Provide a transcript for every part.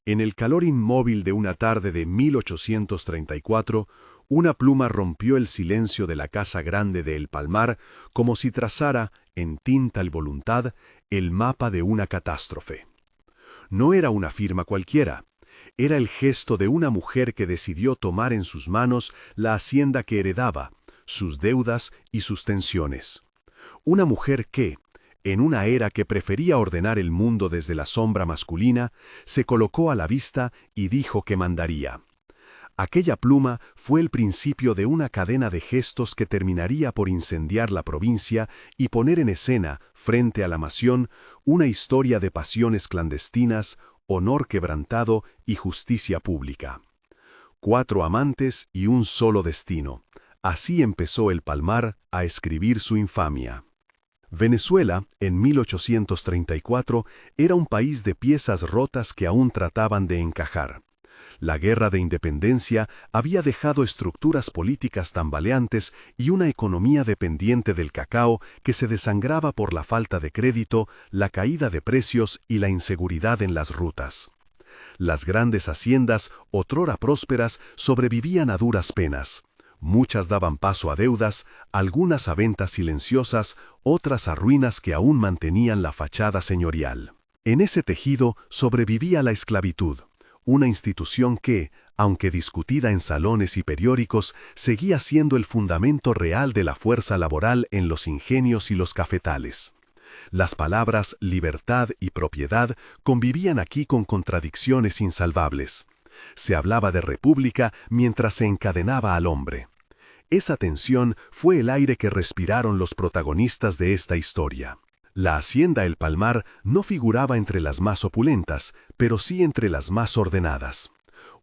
En el calor inmóvil de una tarde de 1834, una pluma rompió el silencio de la casa grande de El Palmar como si trazara, en tinta y voluntad, el mapa de una catástrofe. No era una firma cualquiera. Era el gesto de una mujer que decidió tomar en sus manos la hacienda que heredaba, sus deudas y sus tensiones. Una mujer que, en una era que prefería ordenar el mundo desde la sombra masculina, se colocó a la vista y dijo que mandaría. Aquella pluma fue el principio de una cadena de gestos que terminaría por incendiar la provincia y poner en escena, frente a la nación, una historia de pasiones clandestinas, honor quebrantado y justicia pública. 4 amantes y un solo destino. Así empezó El Palmar a escribir su infamia. Venezuela, en 1834, era un país de piezas rotas que aún trataban de encajar. La guerra de independencia había dejado estructuras políticas tambaleantes y una economía dependiente del cacao que se desangraba por la falta de crédito, la caída de precios y la inseguridad en las rutas. Las grandes haciendas, otrora prósperas, sobrevivían a duras penas. Muchas daban paso a deudas, algunas a ventas silenciosas, otras a ruinas que aún mantenían la fachada señorial. En ese tejido sobrevivía la esclavitud, una institución que, aunque discutida en salones y periódicos, seguía siendo el fundamento real de la fuerza laboral en los ingenios y los cafetales. Las palabras libertad y propiedad convivían aquí con contradicciones insalvables. Se hablaba de república mientras se encadenaba al hombre. Esa tensión fue el aire que respiraron los protagonistas de esta historia. La hacienda El Palmar no figuraba entre las más opulentas, pero sí entre las más ordenadas.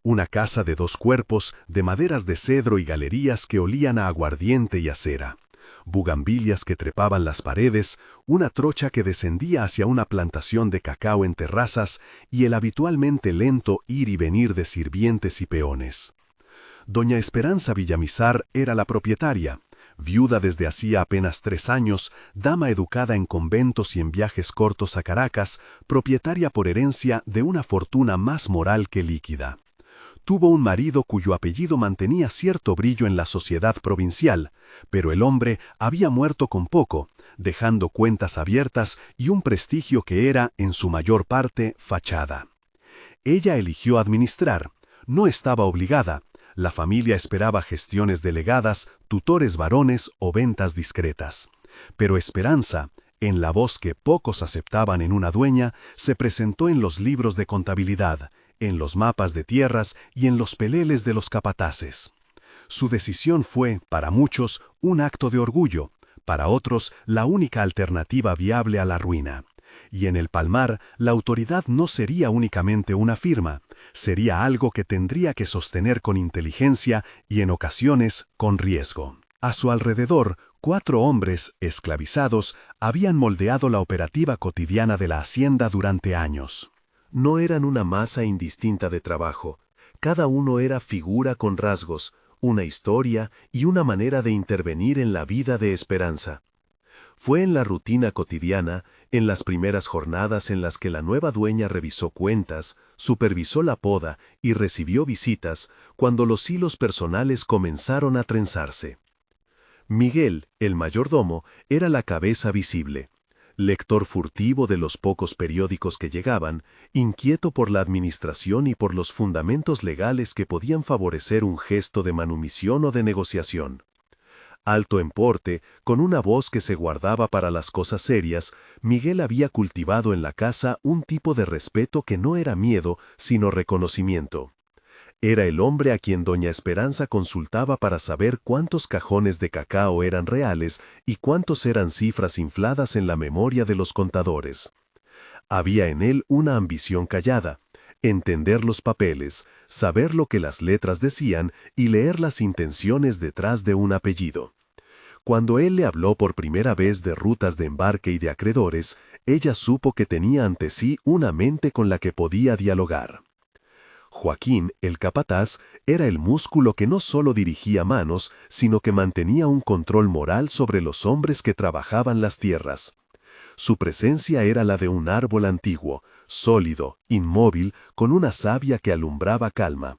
Una casa de 2 cuerpos, de maderas de cedro y galerías que olían a aguardiente y a cera. Bugambilias que trepaban las paredes, una trocha que descendía hacia una plantación de cacao en terrazas y el habitualmente lento ir y venir de sirvientes y peones. Doña Esperanza Villamizar era la propietaria, viuda desde hacía apenas 3 años, dama educada en conventos y en viajes cortos a Caracas, propietaria por herencia de una fortuna más moral que líquida. Tuvo un marido cuyo apellido mantenía cierto brillo en la sociedad provincial, pero el hombre había muerto con poco, dejando cuentas abiertas y un prestigio que era, en su mayor parte, fachada. Ella eligió administrar, no estaba obligada. La familia esperaba gestiones delegadas, tutores varones o ventas discretas. Pero Esperanza, en la voz que pocos aceptaban en una dueña, se presentó en los libros de contabilidad, en los mapas de tierras y en los peleles de los capataces. Su decisión fue, para muchos, un acto de orgullo, para otros, la única alternativa viable a la ruina. Y en El Palmar, la autoridad no sería únicamente una firma, sería algo que tendría que sostener con inteligencia y en ocasiones con riesgo. A su alrededor, 4 hombres, esclavizados, habían moldeado la operativa cotidiana de la hacienda durante años. No eran una masa indistinta de trabajo, cada uno era figura con rasgos, una historia y una manera de intervenir en la vida de Esperanza. Fue en la rutina cotidiana, en las primeras jornadas en las que la nueva dueña revisó cuentas, supervisó la poda y recibió visitas, cuando los hilos personales comenzaron a trenzarse. Miguel, el mayordomo, era la cabeza visible. Lector furtivo de los pocos periódicos que llegaban, inquieto por la administración y por los fundamentos legales que podían favorecer un gesto de manumisión o de negociación. Alto en porte, con una voz que se guardaba para las cosas serias, Miguel había cultivado en la casa un tipo de respeto que no era miedo, sino reconocimiento. Era el hombre a quien doña Esperanza consultaba para saber cuántos cajones de cacao eran reales y cuántos eran cifras infladas en la memoria de los contadores. Había en él una ambición callada: entender los papeles, saber lo que las letras decían y leer las intenciones detrás de un apellido. Cuando él le habló por primera vez de rutas de embarque y de acreedores, ella supo que tenía ante sí una mente con la que podía dialogar. Joaquín, el capataz, era el músculo que no solo dirigía manos, sino que mantenía un control moral sobre los hombres que trabajaban las tierras. Su presencia era la de un árbol antiguo, sólido, inmóvil, con una savia que alumbraba calma.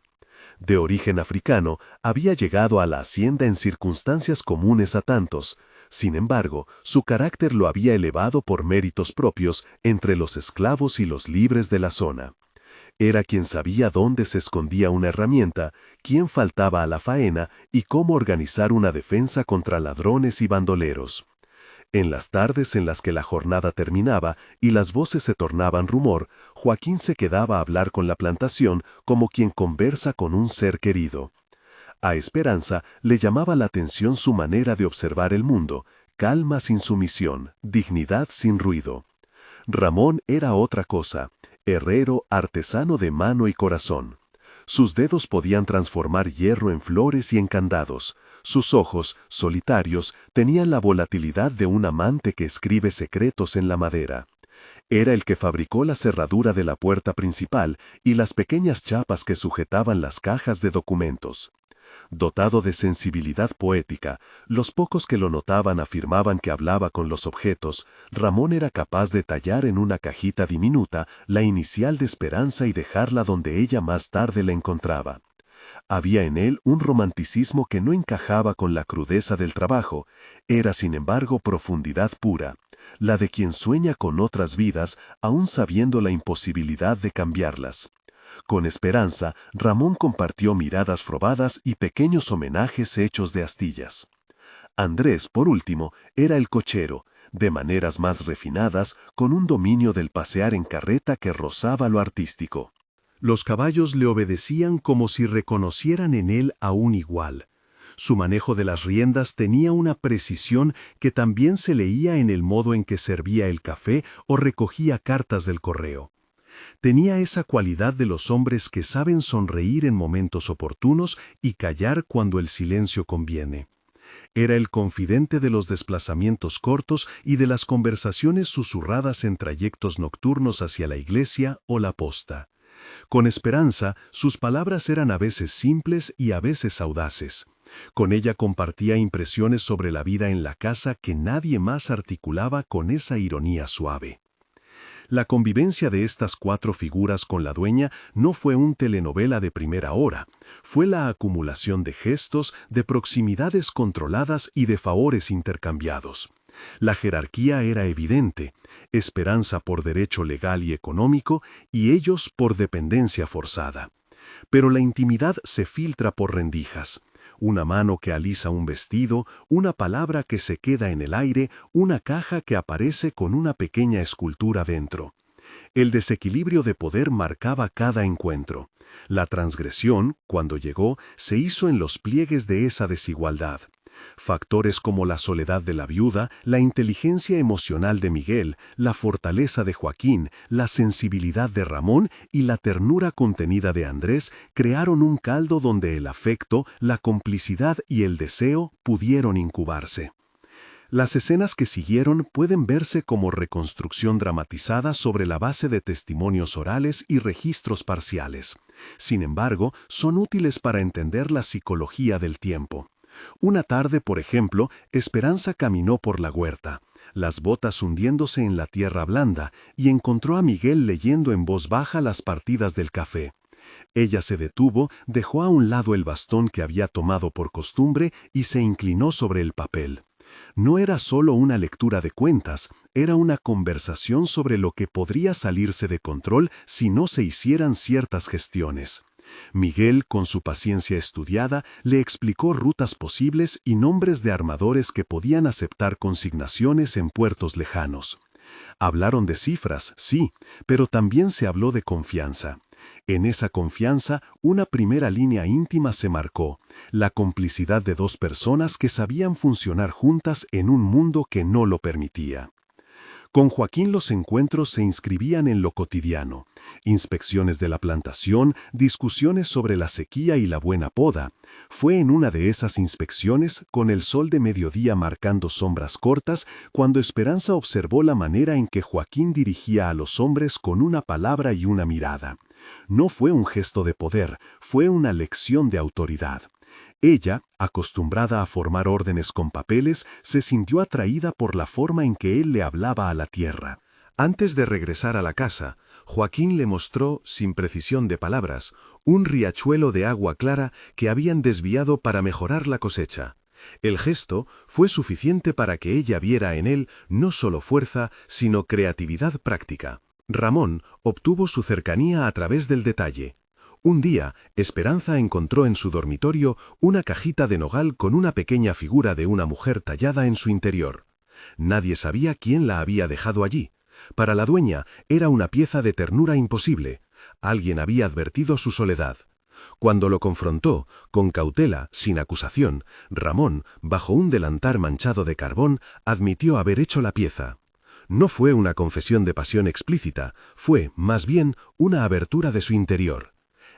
De origen africano, había llegado a la hacienda en circunstancias comunes a tantos. Sin embargo, su carácter lo había elevado por méritos propios entre los esclavos y los libres de la zona. Era quien sabía dónde se escondía una herramienta, quién faltaba a la faena y cómo organizar una defensa contra ladrones y bandoleros. En las tardes en las que la jornada terminaba y las voces se tornaban rumor, Joaquín se quedaba a hablar con la plantación como quien conversa con un ser querido. A Esperanza le llamaba la atención su manera de observar el mundo, calma sin sumisión, dignidad sin ruido. Ramón era otra cosa, herrero, artesano de mano y corazón. Sus dedos podían transformar hierro en flores y en candados. Sus ojos, solitarios, tenían la volatilidad de un amante que escribe secretos en la madera. Era el que fabricó la cerradura de la puerta principal y las pequeñas chapas que sujetaban las cajas de documentos. Dotado de sensibilidad poética, los pocos que lo notaban afirmaban que hablaba con los objetos. Ramón era capaz de tallar en una cajita diminuta la inicial de Esperanza y dejarla donde ella más tarde la encontraba. Había en él un romanticismo que no encajaba con la crudeza del trabajo, era sin embargo profundidad pura, la de quien sueña con otras vidas aún sabiendo la imposibilidad de cambiarlas. Con Esperanza, Ramón compartió miradas probadas y pequeños homenajes hechos de astillas. Andrés, por último, era el cochero, de maneras más refinadas, con un dominio del pasear en carreta que rozaba lo artístico. Los caballos le obedecían como si reconocieran en él a un igual. Su manejo de las riendas tenía una precisión que también se leía en el modo en que servía el café o recogía cartas del correo. Tenía esa cualidad de los hombres que saben sonreír en momentos oportunos y callar cuando el silencio conviene. Era el confidente de los desplazamientos cortos y de las conversaciones susurradas en trayectos nocturnos hacia la iglesia o la posta. Con Esperanza, sus palabras eran a veces simples y a veces audaces. Con ella compartía impresiones sobre la vida en la casa que nadie más articulaba con esa ironía suave. La convivencia de estas cuatro figuras con la dueña no fue un telenovela de primera hora, fue la acumulación de gestos, de proximidades controladas y de favores intercambiados. La jerarquía era evidente, Esperanza por derecho legal y económico y ellos por dependencia forzada. Pero la intimidad se filtra por rendijas. Una mano que alisa un vestido, una palabra que se queda en el aire, una caja que aparece con una pequeña escultura dentro. El desequilibrio de poder marcaba cada encuentro. La transgresión, cuando llegó, se hizo en los pliegues de esa desigualdad. Factores como la soledad de la viuda, la inteligencia emocional de Miguel, la fortaleza de Joaquín, la sensibilidad de Ramón y la ternura contenida de Andrés crearon un caldo donde el afecto, la complicidad y el deseo pudieron incubarse. Las escenas que siguieron pueden verse como reconstrucción dramatizada sobre la base de testimonios orales y registros parciales. Sin embargo, son útiles para entender la psicología del tiempo. Una tarde, por ejemplo, Esperanza caminó por la huerta, las botas hundiéndose en la tierra blanda, y encontró a Miguel leyendo en voz baja las partidas del café. Ella se detuvo, dejó a un lado el bastón que había tomado por costumbre y se inclinó sobre el papel. No era solo una lectura de cuentas, era una conversación sobre lo que podría salirse de control si no se hicieran ciertas gestiones. Miguel, con su paciencia estudiada, le explicó rutas posibles y nombres de armadores que podían aceptar consignaciones en puertos lejanos. Hablaron de cifras, sí, pero también se habló de confianza. En esa confianza, una primera línea íntima se marcó, la complicidad de dos personas que sabían funcionar juntas en un mundo que no lo permitía. Con Joaquín los encuentros se inscribían en lo cotidiano. Inspecciones de la plantación, discusiones sobre la sequía y la buena poda. Fue en una de esas inspecciones, con el sol de mediodía marcando sombras cortas, cuando Esperanza observó la manera en que Joaquín dirigía a los hombres con una palabra y una mirada. No fue un gesto de poder, fue una lección de autoridad. Ella, acostumbrada a formar órdenes con papeles, se sintió atraída por la forma en que él le hablaba a la tierra. Antes de regresar a la casa, Joaquín le mostró, sin precisión de palabras, un riachuelo de agua clara que habían desviado para mejorar la cosecha. El gesto fue suficiente para que ella viera en él no solo fuerza, sino creatividad práctica. Ramón obtuvo su cercanía a través del detalle. Un día, Esperanza encontró en su dormitorio una cajita de nogal con una pequeña figura de una mujer tallada en su interior. Nadie sabía quién la había dejado allí. Para la dueña era una pieza de ternura imposible. Alguien había advertido su soledad. Cuando lo confrontó, con cautela, sin acusación, Ramón, bajo un delantal manchado de carbón, admitió haber hecho la pieza. No fue una confesión de pasión explícita, fue, más bien, una abertura de su interior.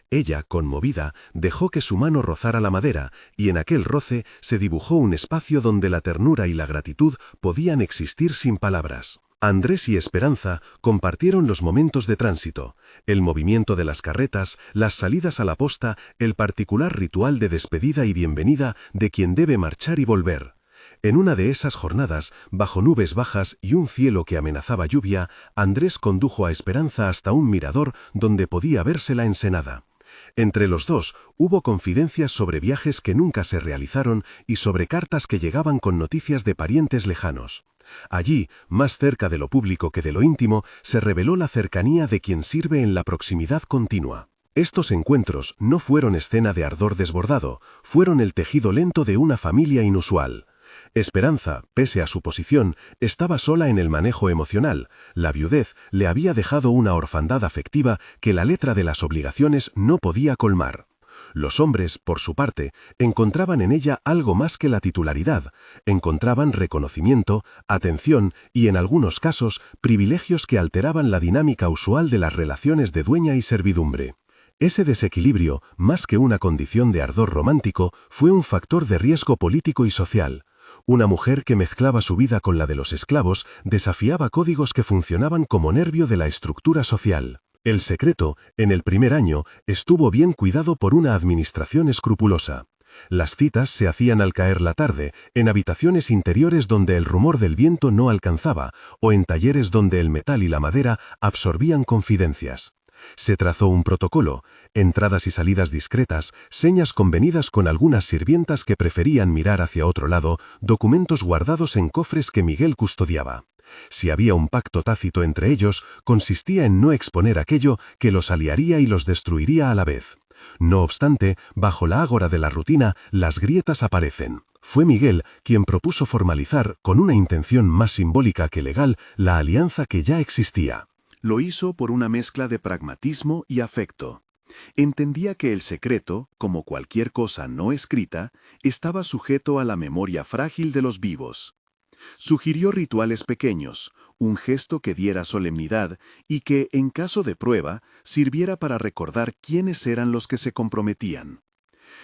Ella, conmovida, dejó que su mano rozara la madera, y en aquel roce se dibujó un espacio donde la ternura y la gratitud podían existir sin palabras. Andrés y Esperanza compartieron los momentos de tránsito, el movimiento de las carretas, las salidas a la posta, el particular ritual de despedida y bienvenida de quien debe marchar y volver. En una de esas jornadas, bajo nubes bajas y un cielo que amenazaba lluvia, Andrés condujo a Esperanza hasta un mirador donde podía verse la ensenada. Entre los dos hubo confidencias sobre viajes que nunca se realizaron y sobre cartas que llegaban con noticias de parientes lejanos. Allí, más cerca de lo público que de lo íntimo, se reveló la cercanía de quien sirve en la proximidad continua. Estos encuentros no fueron escena de ardor desbordado, fueron el tejido lento de una familia inusual. Esperanza, pese a su posición, estaba sola en el manejo emocional. La viudez le había dejado una orfandad afectiva que la letra de las obligaciones no podía colmar. Los hombres, por su parte, encontraban en ella algo más que la titularidad, encontraban reconocimiento, atención y, en algunos casos, privilegios que alteraban la dinámica usual de las relaciones de dueña y servidumbre. Ese desequilibrio, más que una condición de ardor romántico, fue un factor de riesgo político y social. Una mujer que mezclaba su vida con la de los esclavos desafiaba códigos que funcionaban como nervio de la estructura social. El secreto, en el primer año, estuvo bien cuidado por una administración escrupulosa. Las citas se hacían al caer la tarde, en habitaciones interiores donde el rumor del viento no alcanzaba, o en talleres donde el metal y la madera absorbían confidencias. Se trazó un protocolo, entradas y salidas discretas, señas convenidas con algunas sirvientas que preferían mirar hacia otro lado, documentos guardados en cofres que Miguel custodiaba. Si había un pacto tácito entre ellos, consistía en no exponer aquello que los aliaría y los destruiría a la vez. No obstante, bajo la ágora de la rutina, las grietas aparecen. Fue Miguel quien propuso formalizar, con una intención más simbólica que legal, la alianza que ya existía. Lo hizo por una mezcla de pragmatismo y afecto. Entendía que el secreto, como cualquier cosa no escrita, estaba sujeto a la memoria frágil de los vivos. Sugirió rituales pequeños, un gesto que diera solemnidad y que, en caso de prueba, sirviera para recordar quiénes eran los que se comprometían.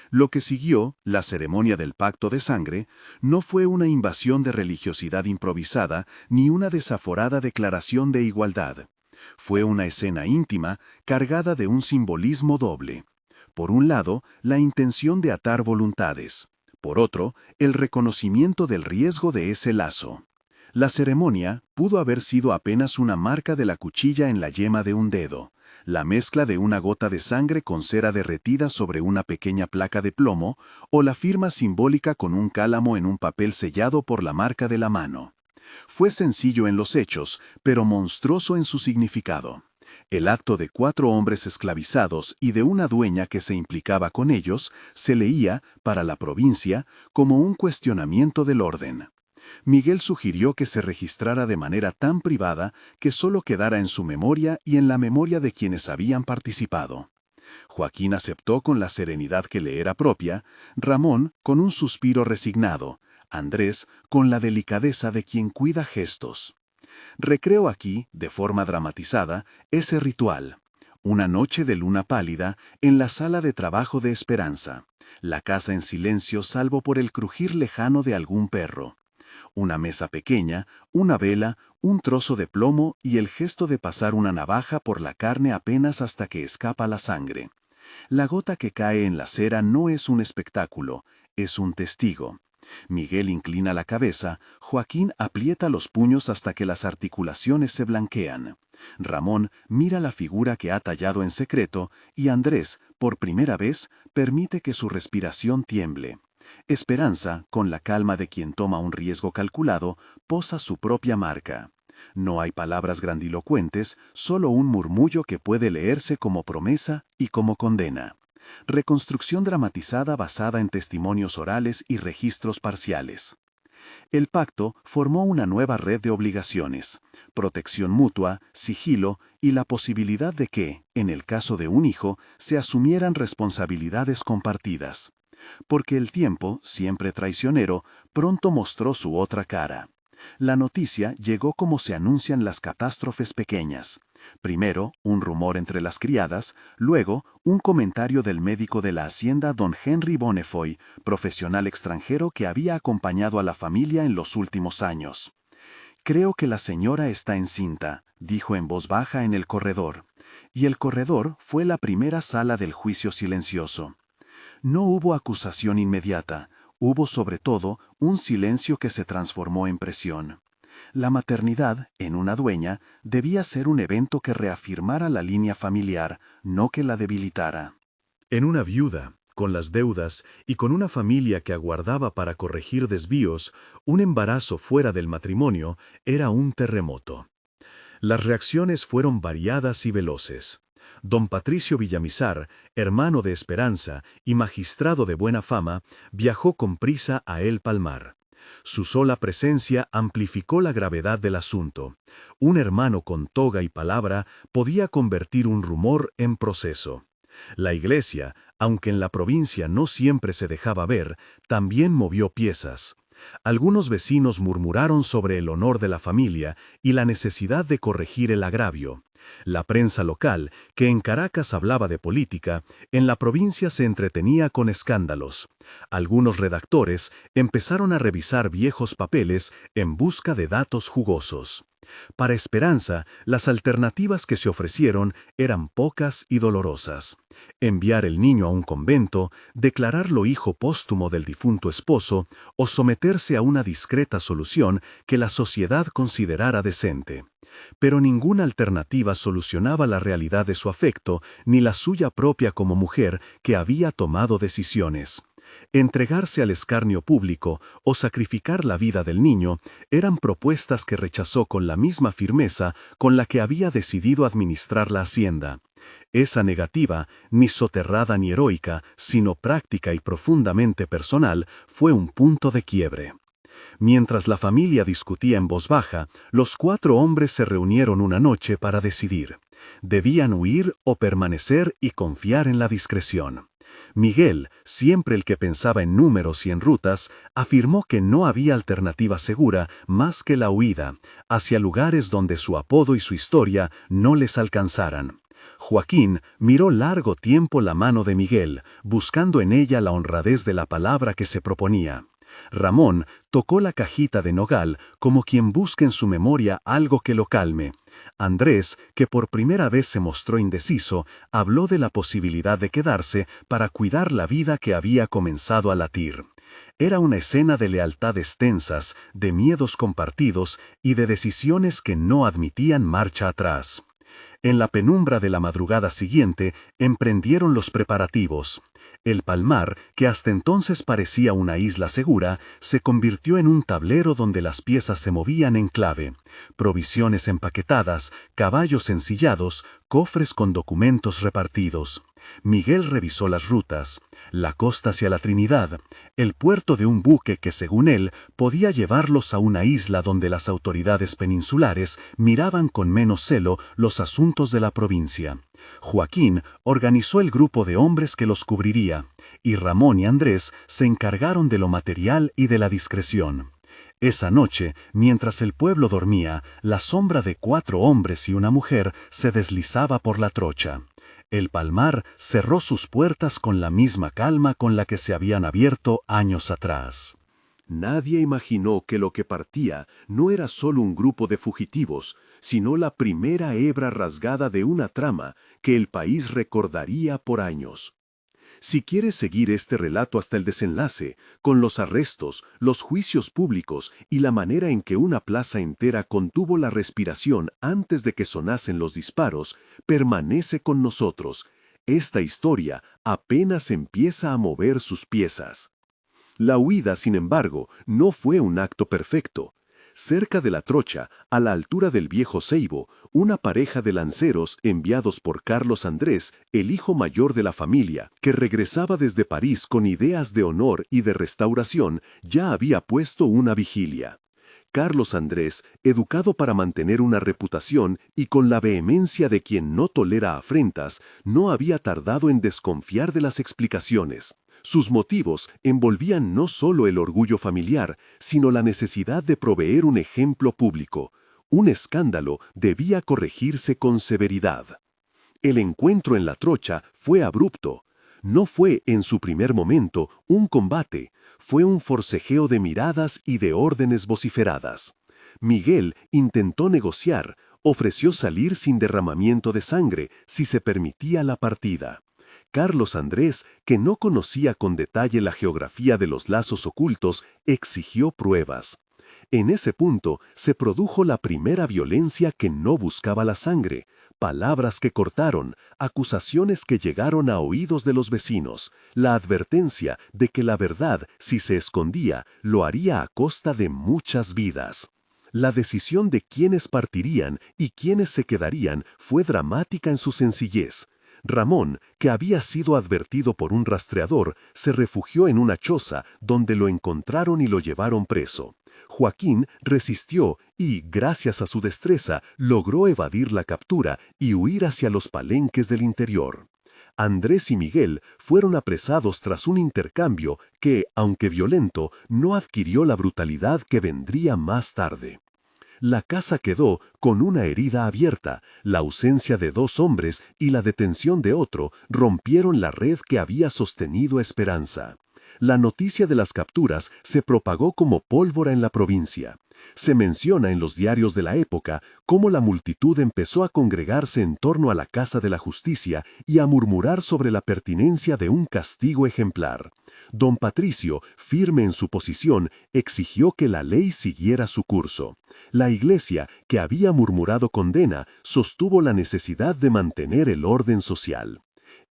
Lo que siguió, la ceremonia del pacto de sangre, no fue una invasión de religiosidad improvisada ni una desaforada declaración de igualdad. Fue una escena íntima cargada de un simbolismo doble. Por un lado, la intención de atar voluntades. Por otro, el reconocimiento del riesgo de ese lazo. La ceremonia pudo haber sido apenas una marca de la cuchilla en la yema de un dedo, la mezcla de una gota de sangre con cera derretida sobre una pequeña placa de plomo, o la firma simbólica con un cálamo en un papel sellado por la marca de la mano. Fue sencillo en los hechos, pero monstruoso en su significado. El acto de 4 hombres esclavizados y de una dueña que se implicaba con ellos se leía, para la provincia, como un cuestionamiento del orden. Miguel sugirió que se registrara de manera tan privada que solo quedara en su memoria y en la memoria de quienes habían participado. Joaquín aceptó con la serenidad que le era propia, Ramón con un suspiro resignado, Andrés con la delicadeza de quien cuida gestos. Recreo aquí, de forma dramatizada, ese ritual. Una noche de luna pálida en la sala de trabajo de Esperanza. La casa en silencio salvo por el crujir lejano de algún perro. Una mesa pequeña, una vela, un trozo de plomo y el gesto de pasar una navaja por la carne apenas hasta que escapa la sangre. La gota que cae en la cera no es un espectáculo, es un testigo. Miguel inclina la cabeza, Joaquín aprieta los puños hasta que las articulaciones se blanquean. Ramón mira la figura que ha tallado en secreto y Andrés, por primera vez, permite que su respiración tiemble. Esperanza, con la calma de quien toma un riesgo calculado, posa su propia marca. No hay palabras grandilocuentes, solo un murmullo que puede leerse como promesa y como condena. Reconstrucción dramatizada basada en testimonios orales y registros parciales. El pacto formó una nueva red de obligaciones, protección mutua, sigilo y la posibilidad de que, en el caso de un hijo, se asumieran responsabilidades compartidas. Porque el tiempo, siempre traicionero, pronto mostró su otra cara. La noticia llegó como se anuncian las catástrofes pequeñas. Primero, un rumor entre las criadas, luego, un comentario del médico de la hacienda don Henry Bonnefoy, profesional extranjero que había acompañado a la familia en los últimos años. «Creo que la señora está encinta», dijo en voz baja en el corredor. Y el corredor fue la primera sala del juicio silencioso. No hubo acusación inmediata, hubo sobre todo un silencio que se transformó en presión. La maternidad, en una dueña, debía ser un evento que reafirmara la línea familiar, no que la debilitara. En una viuda, con las deudas y con una familia que aguardaba para corregir desvíos, un embarazo fuera del matrimonio era un terremoto. Las reacciones fueron variadas y veloces. Don Patricio Villamizar, hermano de Esperanza y magistrado de buena fama, viajó con prisa a El Palmar. Su sola presencia amplificó la gravedad del asunto. Un hermano con toga y palabra podía convertir un rumor en proceso. La iglesia, aunque en la provincia no siempre se dejaba ver, también movió piezas. Algunos vecinos murmuraron sobre el honor de la familia y la necesidad de corregir el agravio. La prensa local, que en Caracas hablaba de política, en la provincia se entretenía con escándalos. Algunos redactores empezaron a revisar viejos papeles en busca de datos jugosos. Para Esperanza, las alternativas que se ofrecieron eran pocas y dolorosas. Enviar el niño a un convento, declararlo hijo póstumo del difunto esposo o someterse a una discreta solución que la sociedad considerara decente. Pero ninguna alternativa solucionaba la realidad de su afecto ni la suya propia como mujer que había tomado decisiones. Entregarse al escarnio público o sacrificar la vida del niño eran propuestas que rechazó con la misma firmeza con la que había decidido administrar la hacienda. Esa negativa, ni soterrada ni heroica, sino práctica y profundamente personal, fue un punto de quiebre. Mientras la familia discutía en voz baja, los 4 hombres se reunieron una noche para decidir. Debían huir o permanecer y confiar en la discreción. Miguel, siempre el que pensaba en números y en rutas, afirmó que no había alternativa segura más que la huida, hacia lugares donde su apodo y su historia no les alcanzaran. Joaquín miró largo tiempo la mano de Miguel, buscando en ella la honradez de la palabra que se proponía. Ramón tocó la cajita de nogal como quien busca en su memoria algo que lo calme. Andrés, que por primera vez se mostró indeciso, habló de la posibilidad de quedarse para cuidar la vida que había comenzado a latir. Era una escena de lealtades tensas, de miedos compartidos y de decisiones que no admitían marcha atrás. En la penumbra de la madrugada siguiente, emprendieron los preparativos. El Palmar, que hasta entonces parecía una isla segura, se convirtió en un tablero donde las piezas se movían en clave. Provisiones empaquetadas, caballos ensillados, cofres con documentos repartidos. Miguel revisó las rutas, la costa hacia la Trinidad, el puerto de un buque que, según él, podía llevarlos a una isla donde las autoridades peninsulares miraban con menos celo los asuntos de la provincia. Joaquín organizó el grupo de hombres que los cubriría, y Ramón y Andrés se encargaron de lo material y de la discreción. Esa noche, mientras el pueblo dormía, la sombra de 4 hombres y una mujer se deslizaba por la trocha. El Palmar cerró sus puertas con la misma calma con la que se habían abierto años atrás. Nadie imaginó que lo que partía no era solo un grupo de fugitivos, sino la primera hebra rasgada de una trama que el país recordaría por años. Si quieres seguir este relato hasta el desenlace, con los arrestos, los juicios públicos y la manera en que una plaza entera contuvo la respiración antes de que sonasen los disparos, permanece con nosotros. Esta historia apenas empieza a mover sus piezas. La huida, sin embargo, no fue un acto perfecto. Cerca de la Trocha, a la altura del viejo Ceibo, una pareja de lanceros enviados por Carlos Andrés, el hijo mayor de la familia, que regresaba desde París con ideas de honor y de restauración, ya había puesto una vigilia. Carlos Andrés, educado para mantener una reputación y con la vehemencia de quien no tolera afrentas, no había tardado en desconfiar de las explicaciones. Sus motivos envolvían no solo el orgullo familiar, sino la necesidad de proveer un ejemplo público. Un escándalo debía corregirse con severidad. El encuentro en la Trocha fue abrupto. No fue, en su primer momento, un combate, fue un forcejeo de miradas y de órdenes vociferadas. Miguel intentó negociar, ofreció salir sin derramamiento de sangre si se permitía la partida. Carlos Andrés, que no conocía con detalle la geografía de los lazos ocultos, exigió pruebas. En ese punto se produjo la primera violencia que no buscaba la sangre, palabras que cortaron, acusaciones que llegaron a oídos de los vecinos, la advertencia de que la verdad, si se escondía, lo haría a costa de muchas vidas. La decisión de quiénes partirían y quiénes se quedarían fue dramática en su sencillez. Ramón, que había sido advertido por un rastreador, se refugió en una choza donde lo encontraron y lo llevaron preso. Joaquín resistió y, gracias a su destreza, logró evadir la captura y huir hacia los palenques del interior. Andrés y Miguel fueron apresados tras un intercambio que, aunque violento, no adquirió la brutalidad que vendría más tarde. La casa quedó con una herida abierta, la ausencia de 2 hombres y la detención de otro rompieron la red que había sostenido Esperanza. La noticia de las capturas se propagó como pólvora en la provincia. Se menciona en los diarios de la época cómo la multitud empezó a congregarse en torno a la Casa de la Justicia y a murmurar sobre la pertinencia de un castigo ejemplar. Don Patricio, firme en su posición, exigió que la ley siguiera su curso. La Iglesia, que había murmurado condena, sostuvo la necesidad de mantener el orden social.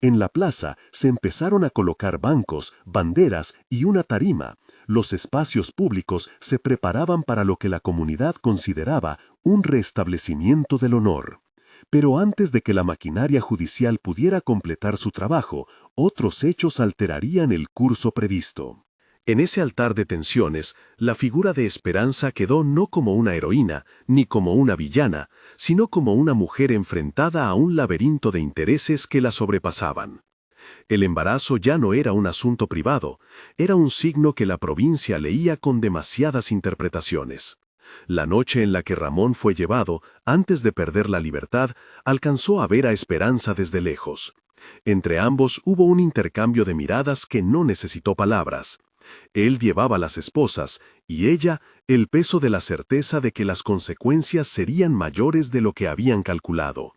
En la plaza se empezaron a colocar bancos, banderas y una tarima. Los espacios públicos se preparaban para lo que la comunidad consideraba un restablecimiento del honor. Pero antes de que la maquinaria judicial pudiera completar su trabajo, otros hechos alterarían el curso previsto. En ese altar de tensiones, la figura de Esperanza quedó no como una heroína, ni como una villana, sino como una mujer enfrentada a un laberinto de intereses que la sobrepasaban. El embarazo ya no era un asunto privado, era un signo que la provincia leía con demasiadas interpretaciones. La noche en la que Ramón fue llevado, antes de perder la libertad, alcanzó a ver a Esperanza desde lejos. Entre ambos hubo un intercambio de miradas que no necesitó palabras. Él llevaba las esposas, y ella el peso de la certeza de que las consecuencias serían mayores de lo que habían calculado.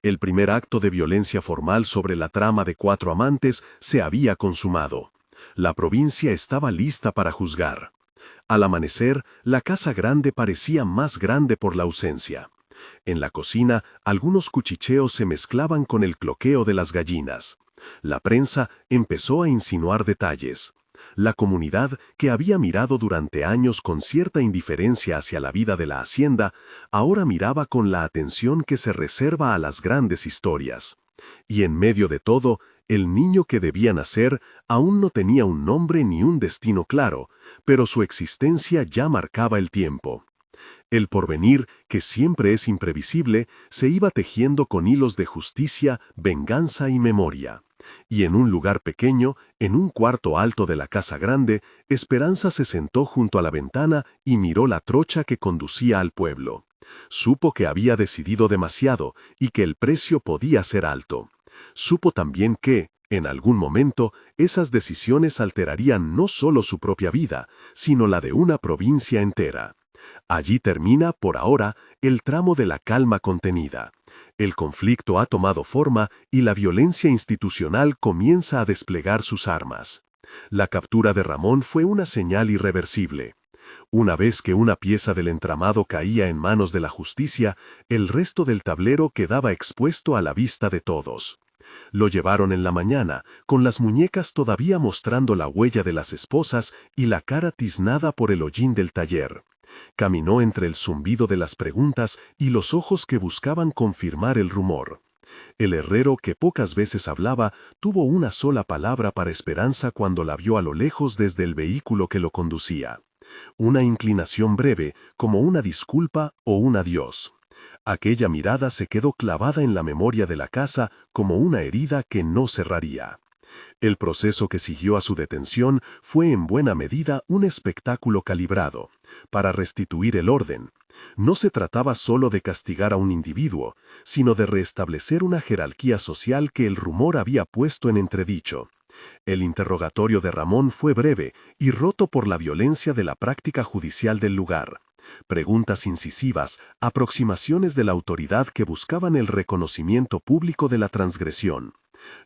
El primer acto de violencia formal sobre la trama de 4 amantes se había consumado. La provincia estaba lista para juzgar. Al amanecer, la casa grande parecía más grande por la ausencia. En la cocina, algunos cuchicheos se mezclaban con el cloqueo de las gallinas. La prensa empezó a insinuar detalles. La comunidad, que había mirado durante años con cierta indiferencia hacia la vida de la hacienda, ahora miraba con la atención que se reserva a las grandes historias. Y en medio de todo, el niño que debía nacer aún no tenía un nombre ni un destino claro, pero su existencia ya marcaba el tiempo. El porvenir, que siempre es imprevisible, se iba tejiendo con hilos de justicia, venganza y memoria. Y en un lugar pequeño, en un cuarto alto de la casa grande, Esperanza se sentó junto a la ventana y miró la trocha que conducía al pueblo. Supo que había decidido demasiado y que el precio podía ser alto. Supo también que, en algún momento, esas decisiones alterarían no solo su propia vida, sino la de una provincia entera. Allí termina, por ahora, el tramo de la calma contenida. El conflicto ha tomado forma y la violencia institucional comienza a desplegar sus armas. La captura de Ramón fue una señal irreversible. Una vez que una pieza del entramado caía en manos de la justicia, el resto del tablero quedaba expuesto a la vista de todos. Lo llevaron en la mañana, con las muñecas todavía mostrando la huella de las esposas y la cara tiznada por el hollín del taller. Caminó entre el zumbido de las preguntas y los ojos que buscaban confirmar el rumor. El herrero, que pocas veces hablaba, tuvo una sola palabra para Esperanza cuando la vio a lo lejos desde el vehículo que lo conducía. Una inclinación breve, como una disculpa o un adiós. Aquella mirada se quedó clavada en la memoria de la casa como una herida que no cerraría. El proceso que siguió a su detención fue en buena medida un espectáculo calibrado, para restituir el orden. No se trataba solo de castigar a un individuo, sino de restablecer una jerarquía social que el rumor había puesto en entredicho. El interrogatorio de Ramón fue breve y roto por la violencia de la práctica judicial del lugar. Preguntas incisivas, aproximaciones de la autoridad que buscaban el reconocimiento público de la transgresión.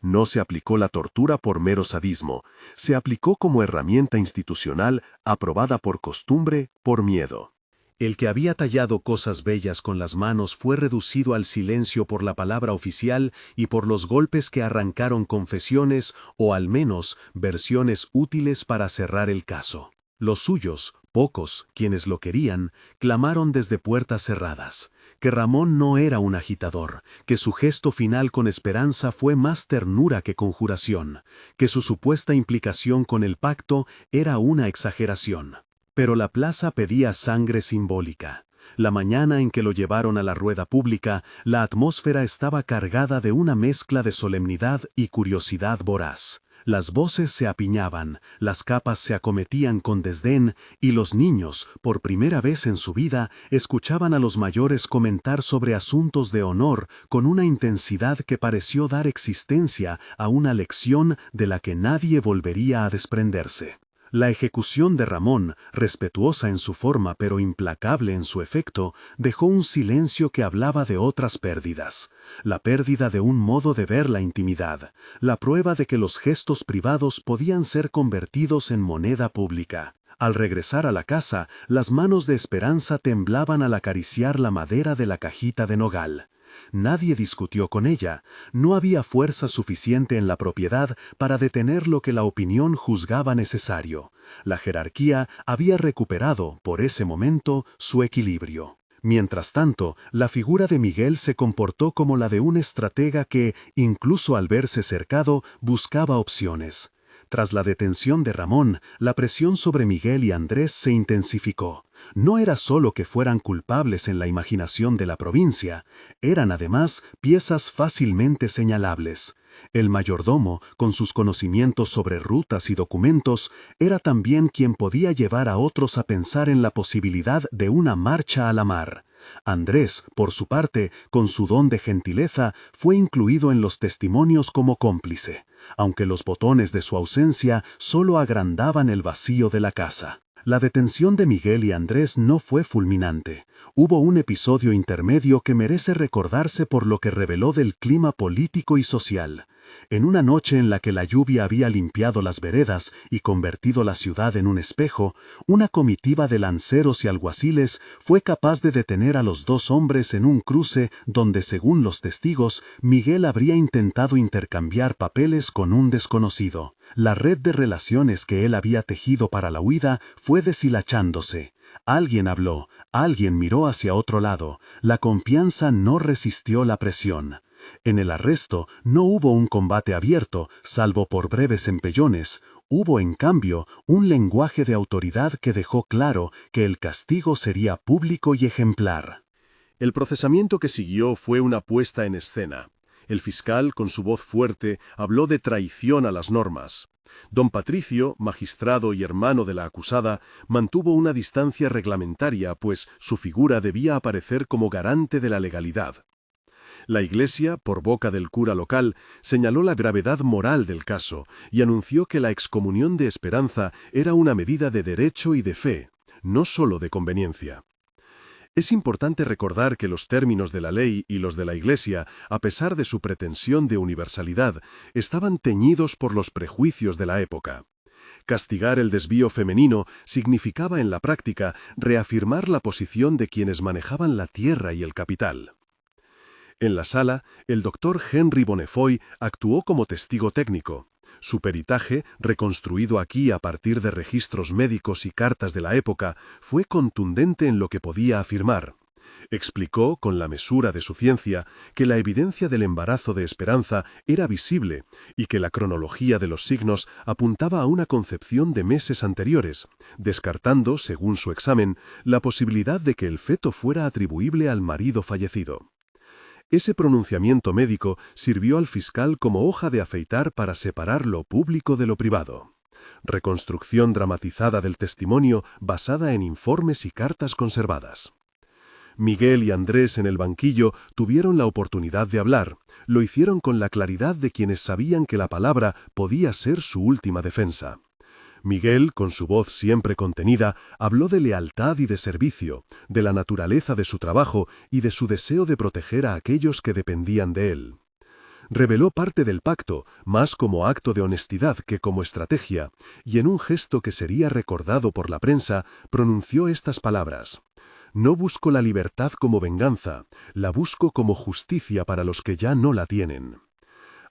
No se aplicó la tortura por mero sadismo, se aplicó como herramienta institucional aprobada por costumbre, por miedo. El que había tallado cosas bellas con las manos fue reducido al silencio por la palabra oficial y por los golpes que arrancaron confesiones o al menos versiones útiles para cerrar el caso. Los suyos, pocos, quienes lo querían, clamaron desde puertas cerradas, que Ramón no era un agitador, que su gesto final con Esperanza fue más ternura que conjuración, que su supuesta implicación con el pacto era una exageración. Pero la plaza pedía sangre simbólica. La mañana en que lo llevaron a la rueda pública, la atmósfera estaba cargada de una mezcla de solemnidad y curiosidad voraz. Las voces se apiñaban, las capas se acometían con desdén, y los niños, por primera vez en su vida, escuchaban a los mayores comentar sobre asuntos de honor con una intensidad que pareció dar existencia a una lección de la que nadie volvería a desprenderse. La ejecución de Ramón, respetuosa en su forma pero implacable en su efecto, dejó un silencio que hablaba de otras pérdidas. La pérdida de un modo de ver la intimidad, la prueba de que los gestos privados podían ser convertidos en moneda pública. Al regresar a la casa, las manos de Esperanza temblaban al acariciar la madera de la cajita de nogal. Nadie discutió con ella, no había fuerza suficiente en la propiedad para detener lo que la opinión juzgaba necesario. La jerarquía había recuperado, por ese momento, su equilibrio. Mientras tanto, la figura de Miguel se comportó como la de un estratega que, incluso al verse cercado, buscaba opciones. Tras la detención de Ramón, la presión sobre Miguel y Andrés se intensificó. No era solo que fueran culpables en la imaginación de la provincia, eran además piezas fácilmente señalables. El mayordomo, con sus conocimientos sobre rutas y documentos, era también quien podía llevar a otros a pensar en la posibilidad de una marcha a la mar. Andrés, por su parte, con su don de gentileza, fue incluido en los testimonios como cómplice, aunque los botones de su ausencia solo agrandaban el vacío de la casa. La detención de Miguel y Andrés no fue fulminante. Hubo un episodio intermedio que merece recordarse por lo que reveló del clima político y social. En una noche en la que la lluvia había limpiado las veredas y convertido la ciudad en un espejo, una comitiva de lanceros y alguaciles fue capaz de detener a los dos hombres en un cruce donde, según los testigos, Miguel habría intentado intercambiar papeles con un desconocido. La red de relaciones que él había tejido para la huida fue deshilachándose. Alguien habló, alguien miró hacia otro lado, la confianza no resistió la presión. En el arresto no hubo un combate abierto, salvo por breves empellones. Hubo, en cambio, un lenguaje de autoridad que dejó claro que el castigo sería público y ejemplar. El procesamiento que siguió fue una puesta en escena. El fiscal, con su voz fuerte, habló de traición a las normas. Don Patricio, magistrado y hermano de la acusada, mantuvo una distancia reglamentaria, pues su figura debía aparecer como garante de la legalidad. La Iglesia, por boca del cura local, señaló la gravedad moral del caso y anunció que la excomunión de Esperanza era una medida de derecho y de fe, no solo de conveniencia. Es importante recordar que los términos de la ley y los de la Iglesia, a pesar de su pretensión de universalidad, estaban teñidos por los prejuicios de la época. Castigar el desvío femenino significaba en la práctica reafirmar la posición de quienes manejaban la tierra y el capital. En la sala, el doctor Henry Bonnefoy actuó como testigo técnico. Su peritaje, reconstruido aquí a partir de registros médicos y cartas de la época, fue contundente en lo que podía afirmar. Explicó, con la mesura de su ciencia, que la evidencia del embarazo de Esperanza era visible y que la cronología de los signos apuntaba a una concepción de meses anteriores, descartando, según su examen, la posibilidad de que el feto fuera atribuible al marido fallecido. Ese pronunciamiento médico sirvió al fiscal como hoja de afeitar para separar lo público de lo privado. Reconstrucción dramatizada del testimonio basada en informes y cartas conservadas. Miguel y Andrés en el banquillo tuvieron la oportunidad de hablar. Lo hicieron con la claridad de quienes sabían que la palabra podía ser su última defensa. Miguel, con su voz siempre contenida, habló de lealtad y de servicio, de la naturaleza de su trabajo y de su deseo de proteger a aquellos que dependían de él. Reveló parte del pacto, más como acto de honestidad que como estrategia, y en un gesto que sería recordado por la prensa, pronunció estas palabras: «No busco la libertad como venganza, la busco como justicia para los que ya no la tienen».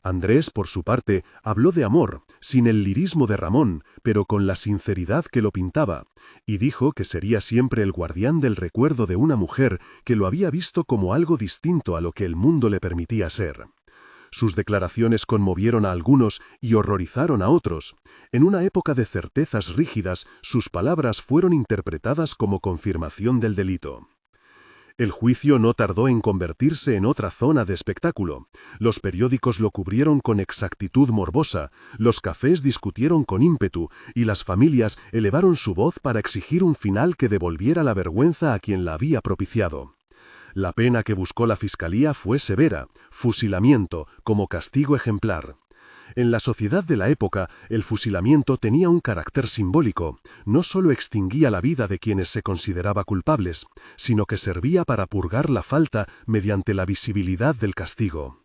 Andrés, por su parte, habló de amor, sin el lirismo de Ramón, pero con la sinceridad que lo pintaba, y dijo que sería siempre el guardián del recuerdo de una mujer que lo había visto como algo distinto a lo que el mundo le permitía ser. Sus declaraciones conmovieron a algunos y horrorizaron a otros. En una época de certezas rígidas, sus palabras fueron interpretadas como confirmación del delito. El juicio no tardó en convertirse en otra zona de espectáculo. Los periódicos lo cubrieron con exactitud morbosa, los cafés discutieron con ímpetu y las familias elevaron su voz para exigir un final que devolviera la vergüenza a quien la había propiciado. La pena que buscó la fiscalía fue severa: fusilamiento, como castigo ejemplar. En la sociedad de la época, el fusilamiento tenía un carácter simbólico. No solo extinguía la vida de quienes se consideraba culpables, sino que servía para purgar la falta mediante la visibilidad del castigo.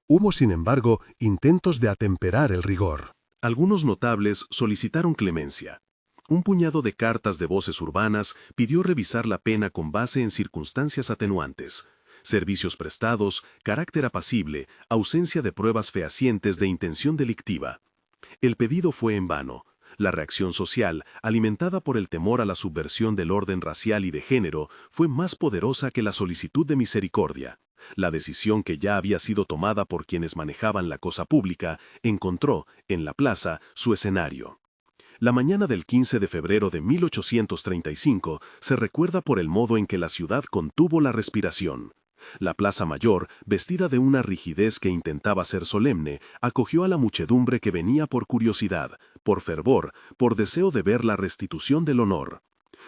Hubo, sin embargo, intentos de atemperar el rigor. Algunos notables solicitaron clemencia. Un puñado de cartas de voces urbanas pidió revisar la pena con base en circunstancias atenuantes: servicios prestados, carácter apacible, ausencia de pruebas fehacientes de intención delictiva. El pedido fue en vano. La reacción social, alimentada por el temor a la subversión del orden racial y de género, fue más poderosa que la solicitud de misericordia. La decisión que ya había sido tomada por quienes manejaban la cosa pública encontró, en la plaza, su escenario. La mañana del 15 de febrero de 1835 se recuerda por el modo en que la ciudad contuvo la respiración. La Plaza Mayor, vestida de una rigidez que intentaba ser solemne, acogió a la muchedumbre que venía por curiosidad, por fervor, por deseo de ver la restitución del honor.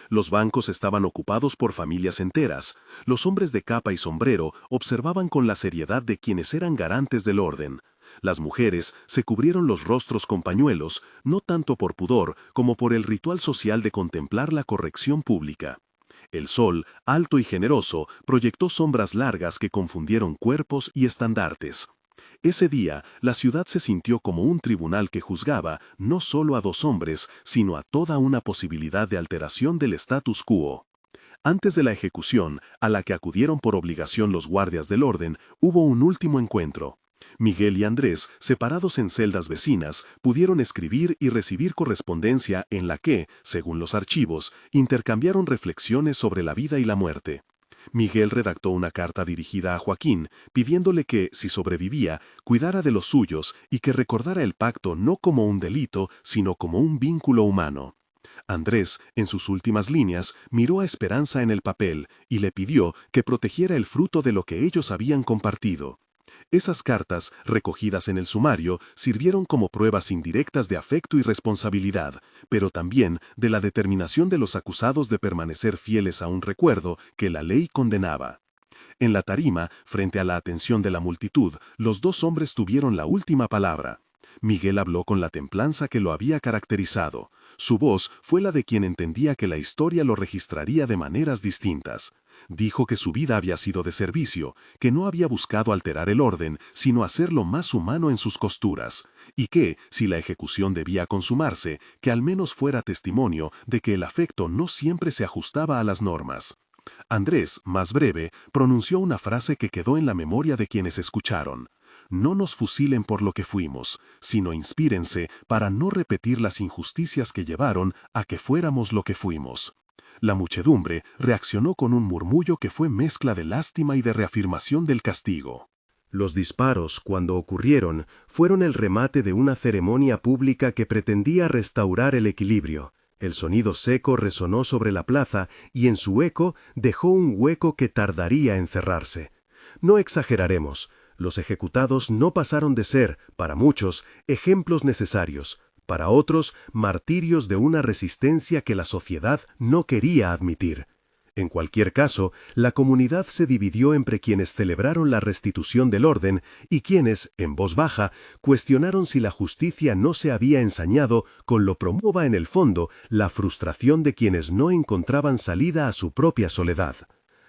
Los bancos estaban ocupados por familias enteras. Los hombres de capa y sombrero observaban con la seriedad de quienes eran garantes del orden. Las mujeres se cubrieron los rostros con pañuelos, no tanto por pudor como por el ritual social de contemplar la corrección pública. El sol, alto y generoso, proyectó sombras largas que confundieron cuerpos y estandartes. Ese día, la ciudad se sintió como un tribunal que juzgaba no solo a dos hombres, sino a toda una posibilidad de alteración del status quo. Antes de la ejecución, a la que acudieron por obligación los guardias del orden, hubo un último encuentro. Miguel y Andrés, separados en celdas vecinas, pudieron escribir y recibir correspondencia en la que, según los archivos, intercambiaron reflexiones sobre la vida y la muerte. Miguel redactó una carta dirigida a Joaquín, pidiéndole que, si sobrevivía, cuidara de los suyos y que recordara el pacto no como un delito, sino como un vínculo humano. Andrés, en sus últimas líneas, miró a Esperanza en el papel y le pidió que protegiera el fruto de lo que ellos habían compartido. Esas cartas, recogidas en el sumario, sirvieron como pruebas indirectas de afecto y responsabilidad, pero también de la determinación de los acusados de permanecer fieles a un recuerdo que la ley condenaba. En la tarima, frente a la atención de la multitud, los dos hombres tuvieron la última palabra. Miguel habló con la templanza que lo había caracterizado. Su voz fue la de quien entendía que la historia lo registraría de maneras distintas. Dijo que su vida había sido de servicio, que no había buscado alterar el orden, sino hacerlo más humano en sus costuras, y que, si la ejecución debía consumarse, que al menos fuera testimonio de que el afecto no siempre se ajustaba a las normas. Andrés, más breve, pronunció una frase que quedó en la memoria de quienes escucharon. No nos fusilen por lo que fuimos, sino inspírense para no repetir las injusticias que llevaron a que fuéramos lo que fuimos. La muchedumbre reaccionó con un murmullo que fue mezcla de lástima y de reafirmación del castigo. Los disparos, cuando ocurrieron, fueron el remate de una ceremonia pública que pretendía restaurar el equilibrio. El sonido seco resonó sobre la plaza y en su eco dejó un hueco que tardaría en cerrarse. No exageraremos. Los ejecutados no pasaron de ser, para muchos, ejemplos necesarios, para otros, martirios de una resistencia que la sociedad no quería admitir. En cualquier caso, la comunidad se dividió entre quienes celebraron la restitución del orden y quienes, en voz baja, cuestionaron si la justicia no se había ensañado con lo promueva en el fondo la frustración de quienes no encontraban salida a su propia soledad.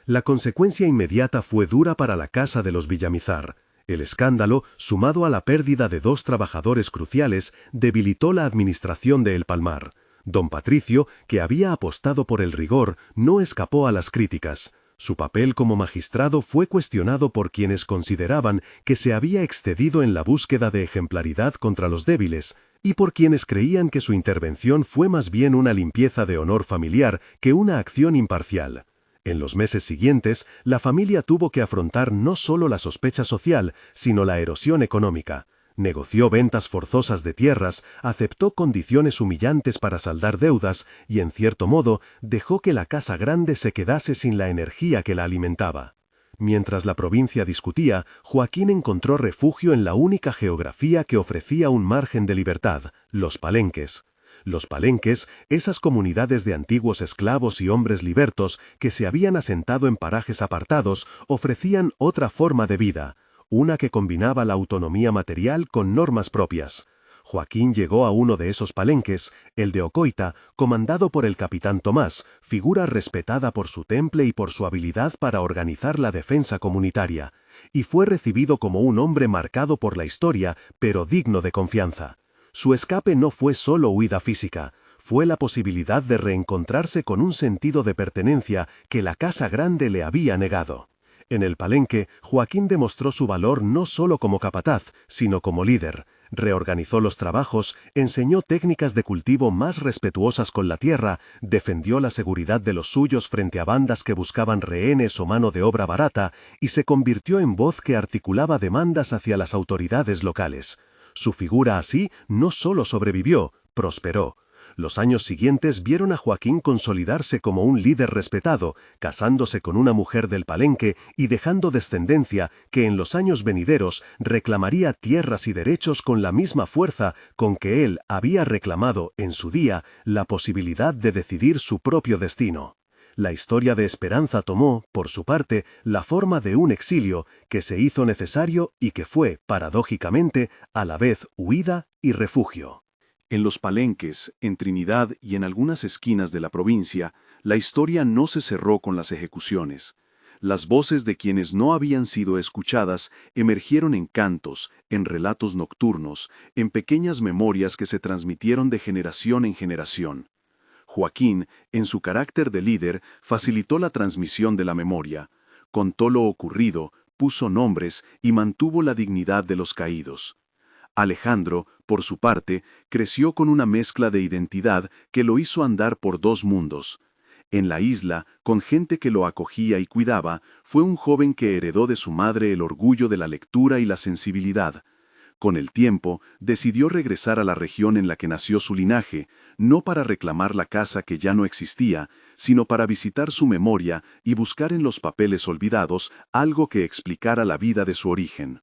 La consecuencia inmediata fue dura para la casa de los Villamizar. El escándalo, sumado a la pérdida de 2 trabajadores cruciales, debilitó la administración de El Palmar. Don Patricio, que había apostado por el rigor, no escapó a las críticas. Su papel como magistrado fue cuestionado por quienes consideraban que se había excedido en la búsqueda de ejemplaridad contra los débiles, y por quienes creían que su intervención fue más bien una limpieza de honor familiar que una acción imparcial. En los meses siguientes, la familia tuvo que afrontar no solo la sospecha social, sino la erosión económica. Negoció ventas forzosas de tierras, aceptó condiciones humillantes para saldar deudas y, en cierto modo, dejó que la Casa Grande se quedase sin la energía que la alimentaba. Mientras la provincia discutía, Joaquín encontró refugio en la única geografía que ofrecía un margen de libertad, los palenques. Los palenques, esas comunidades de antiguos esclavos y hombres libertos que se habían asentado en parajes apartados, ofrecían otra forma de vida, una que combinaba la autonomía material con normas propias. Joaquín llegó a uno de esos palenques, el de Ocoita, comandado por el capitán Tomás, figura respetada por su temple y por su habilidad para organizar la defensa comunitaria, y fue recibido como un hombre marcado por la historia, pero digno de confianza. Su escape no fue solo huida física, fue la posibilidad de reencontrarse con un sentido de pertenencia que la Casa Grande le había negado. En el palenque, Joaquín demostró su valor no solo como capataz, sino como líder. Reorganizó los trabajos, enseñó técnicas de cultivo más respetuosas con la tierra, defendió la seguridad de los suyos frente a bandas que buscaban rehenes o mano de obra barata, y se convirtió en voz que articulaba demandas hacia las autoridades locales. Su figura así no solo sobrevivió, prosperó. Los años siguientes vieron a Joaquín consolidarse como un líder respetado, casándose con una mujer del palenque y dejando descendencia que en los años venideros reclamaría tierras y derechos con la misma fuerza con que él había reclamado en su día la posibilidad de decidir su propio destino. La historia de Esperanza tomó, por su parte, la forma de un exilio que se hizo necesario y que fue, paradójicamente, a la vez huida y refugio. En los palenques, en Trinidad y en algunas esquinas de la provincia, la historia no se cerró con las ejecuciones. Las voces de quienes no habían sido escuchadas emergieron en cantos, en relatos nocturnos, en pequeñas memorias que se transmitieron de generación en generación. Joaquín, en su carácter de líder, facilitó la transmisión de la memoria, contó lo ocurrido, puso nombres y mantuvo la dignidad de los caídos. Alejandro, por su parte, creció con una mezcla de identidad que lo hizo andar por 2 mundos. En la isla, con gente que lo acogía y cuidaba, fue un joven que heredó de su madre el orgullo de la lectura y la sensibilidad. Con el tiempo, decidió regresar a la región en la que nació su linaje, no para reclamar la casa que ya no existía, sino para visitar su memoria y buscar en los papeles olvidados algo que explicara la vida de su origen.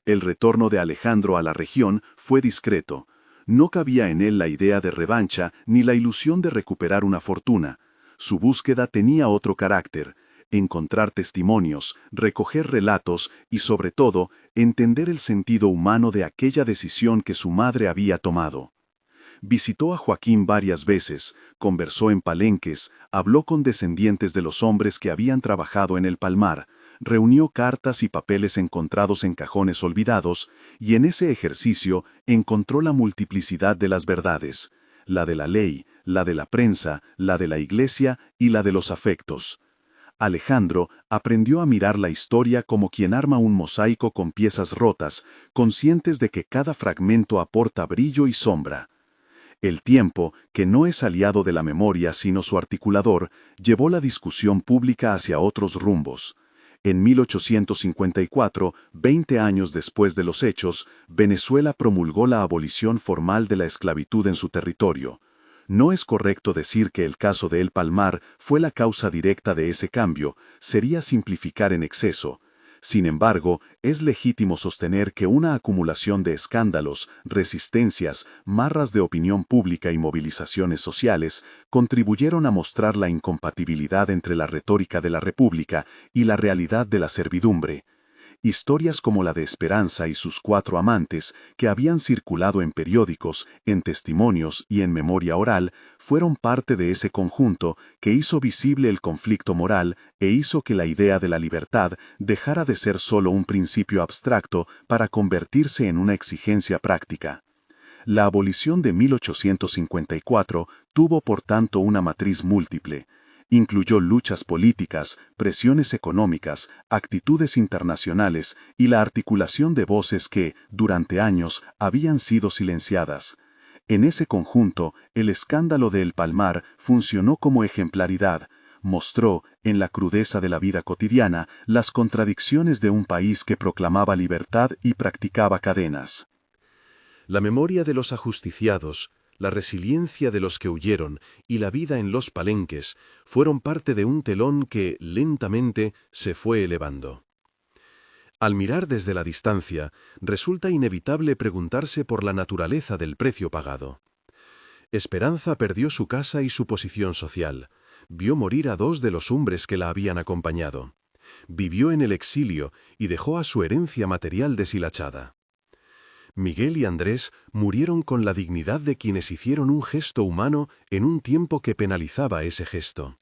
El retorno de Alejandro a la región fue discreto. No cabía en él la idea de revancha ni la ilusión de recuperar una fortuna. Su búsqueda tenía otro carácter. encontrar testimonios, recoger relatos y, sobre todo, entender el sentido humano de aquella decisión que su madre había tomado. Visitó a Joaquín varias veces, conversó en palenques, habló con descendientes de los hombres que habían trabajado en el Palmar, reunió cartas y papeles encontrados en cajones olvidados, y en ese ejercicio encontró la multiplicidad de las verdades, la de la ley, la de la prensa, la de la iglesia y la de los afectos. Alejandro aprendió a mirar la historia como quien arma un mosaico con piezas rotas, conscientes de que cada fragmento aporta brillo y sombra. El tiempo, que no es aliado de la memoria sino su articulador, llevó la discusión pública hacia otros rumbos. En 1854, 20 años después de los hechos, Venezuela promulgó la abolición formal de la esclavitud en su territorio. No es correcto decir que el caso de El Palmar fue la causa directa de ese cambio, sería simplificar en exceso. Sin embargo, es legítimo sostener que una acumulación de escándalos, resistencias, marras de opinión pública y movilizaciones sociales contribuyeron a mostrar la incompatibilidad entre la retórica de la República y la realidad de la servidumbre. Historias como la de Esperanza y sus 4 amantes, que habían circulado en periódicos, en testimonios y en memoria oral, fueron parte de ese conjunto que hizo visible el conflicto moral e hizo que la idea de la libertad dejara de ser solo un principio abstracto para convertirse en una exigencia práctica. La abolición de 1854 tuvo por tanto una matriz múltiple. Incluyó luchas políticas, presiones económicas, actitudes internacionales y la articulación de voces que, durante años, habían sido silenciadas. En ese conjunto, el escándalo de El Palmar funcionó como ejemplaridad, mostró, en la crudeza de la vida cotidiana, las contradicciones de un país que proclamaba libertad y practicaba cadenas. La memoria de los ajusticiados, la resiliencia de los que huyeron y la vida en los palenques fueron parte de un telón que, lentamente, se fue elevando. Al mirar desde la distancia, resulta inevitable preguntarse por la naturaleza del precio pagado. Esperanza perdió su casa y su posición social. Vio morir a 2 de los hombres que la habían acompañado. Vivió en el exilio y dejó a su herencia material deshilachada. Miguel y Andrés murieron con la dignidad de quienes hicieron un gesto humano en un tiempo que penalizaba ese gesto.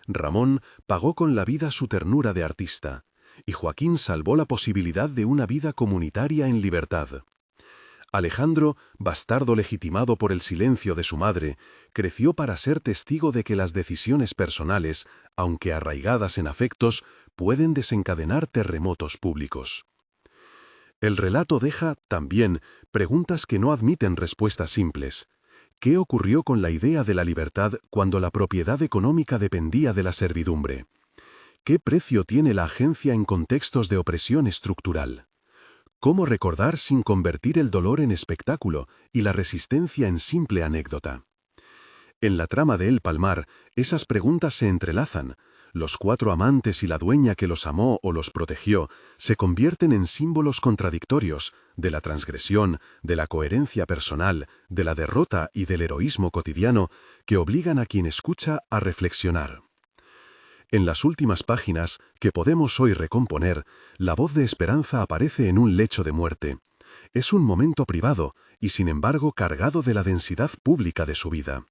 Ramón pagó con la vida su ternura de artista, y Joaquín salvó la posibilidad de una vida comunitaria en libertad. Alejandro, bastardo legitimado por el silencio de su madre, creció para ser testigo de que las decisiones personales, aunque arraigadas en afectos, pueden desencadenar terremotos públicos. El relato deja, también, preguntas que no admiten respuestas simples. ¿Qué ocurrió con la idea de la libertad cuando la propiedad económica dependía de la servidumbre? ¿Qué precio tiene la agencia en contextos de opresión estructural? ¿Cómo recordar sin convertir el dolor en espectáculo y la resistencia en simple anécdota? En la trama de El Palmar, esas preguntas se entrelazan. Los 4 amantes y la dueña que los amó o los protegió se convierten en símbolos contradictorios de la transgresión, de la coherencia personal, de la derrota y del heroísmo cotidiano que obligan a quien escucha a reflexionar. En las últimas páginas, que podemos hoy recomponer, la voz de Esperanza aparece en un lecho de muerte. Es un momento privado y sin embargo cargado de la densidad pública de su vida.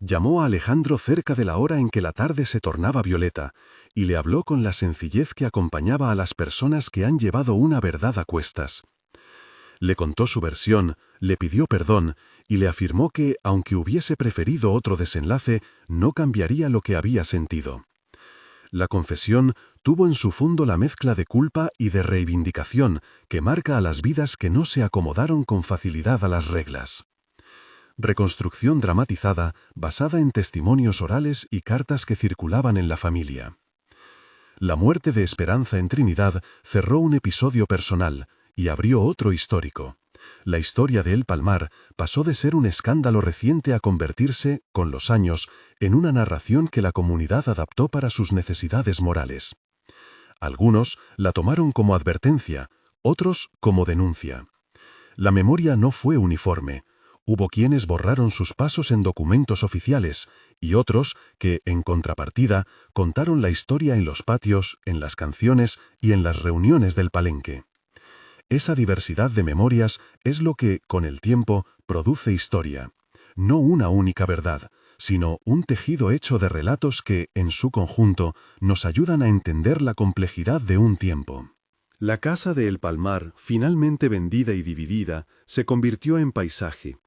Llamó a Alejandro cerca de la hora en que la tarde se tornaba violeta, y le habló con la sencillez que acompañaba a las personas que han llevado una verdad a cuestas. Le contó su versión, le pidió perdón, y le afirmó que, aunque hubiese preferido otro desenlace, no cambiaría lo que había sentido. La confesión tuvo en su fondo la mezcla de culpa y de reivindicación que marca a las vidas que no se acomodaron con facilidad a las reglas. Reconstrucción dramatizada basada en testimonios orales y cartas que circulaban en la familia. La muerte de Esperanza en Trinidad cerró un episodio personal y abrió otro histórico. La historia de El Palmar pasó de ser un escándalo reciente a convertirse, con los años, en una narración que la comunidad adaptó para sus necesidades morales. Algunos la tomaron como advertencia, otros como denuncia. La memoria no fue uniforme. Hubo quienes borraron sus pasos en documentos oficiales y otros que, en contrapartida, contaron la historia en los patios, en las canciones y en las reuniones del palenque. Esa diversidad de memorias es lo que, con el tiempo, produce historia. No una única verdad, sino un tejido hecho de relatos que, en su conjunto, nos ayudan a entender la complejidad de un tiempo. La casa de El Palmar, finalmente vendida y dividida, se convirtió en paisaje.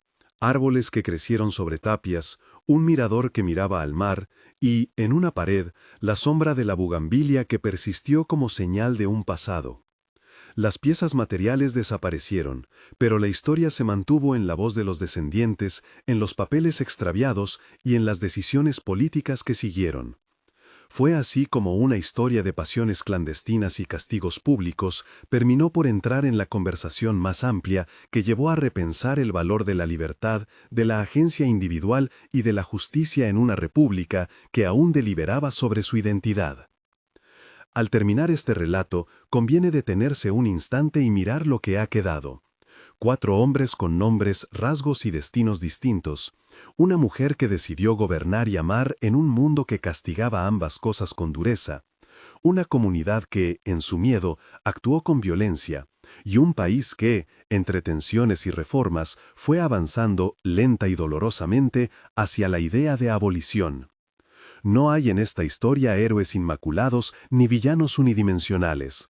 Árboles que crecieron sobre tapias, un mirador que miraba al mar y, en una pared, la sombra de la bugambilia que persistió como señal de un pasado. Las piezas materiales desaparecieron, pero la historia se mantuvo en la voz de los descendientes, en los papeles extraviados y en las decisiones políticas que siguieron. Fue así como una historia de pasiones clandestinas y castigos públicos terminó por entrar en la conversación más amplia que llevó a repensar el valor de la libertad, de la agencia individual y de la justicia en una república que aún deliberaba sobre su identidad. Al terminar este relato, conviene detenerse un instante y mirar lo que ha quedado. 4 hombres con nombres, rasgos y destinos distintos. Una mujer que decidió gobernar y amar en un mundo que castigaba ambas cosas con dureza. Una comunidad que, en su miedo, actuó con violencia. Y un país que, entre tensiones y reformas, fue avanzando, lenta y dolorosamente, hacia la idea de abolición. No hay en esta historia héroes inmaculados ni villanos unidimensionales.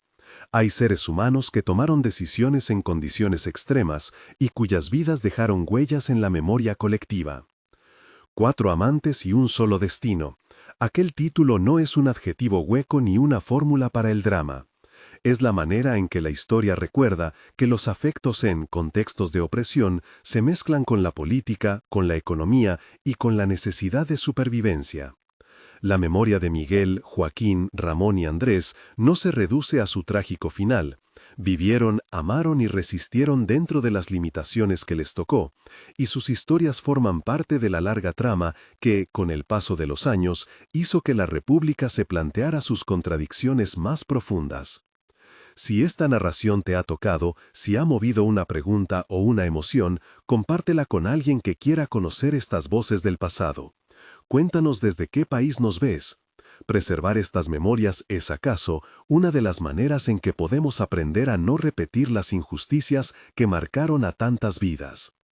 Hay seres humanos que tomaron decisiones en condiciones extremas y cuyas vidas dejaron huellas en la memoria colectiva. 4 amantes y un solo destino. Aquel título no es un adjetivo hueco ni una fórmula para el drama. Es la manera en que la historia recuerda que los afectos en contextos de opresión se mezclan con la política, con la economía y con la necesidad de supervivencia. La memoria de Miguel, Joaquín, Ramón y Andrés no se reduce a su trágico final. Vivieron, amaron y resistieron dentro de las limitaciones que les tocó, y sus historias forman parte de la larga trama que, con el paso de los años, hizo que la República se planteara sus contradicciones más profundas. Si esta narración te ha tocado, si ha movido una pregunta o una emoción, compártela con alguien que quiera conocer estas voces del pasado. Cuéntanos desde qué país nos ves. Preservar estas memorias es, acaso, una de las maneras en que podemos aprender a no repetir las injusticias que marcaron a tantas vidas.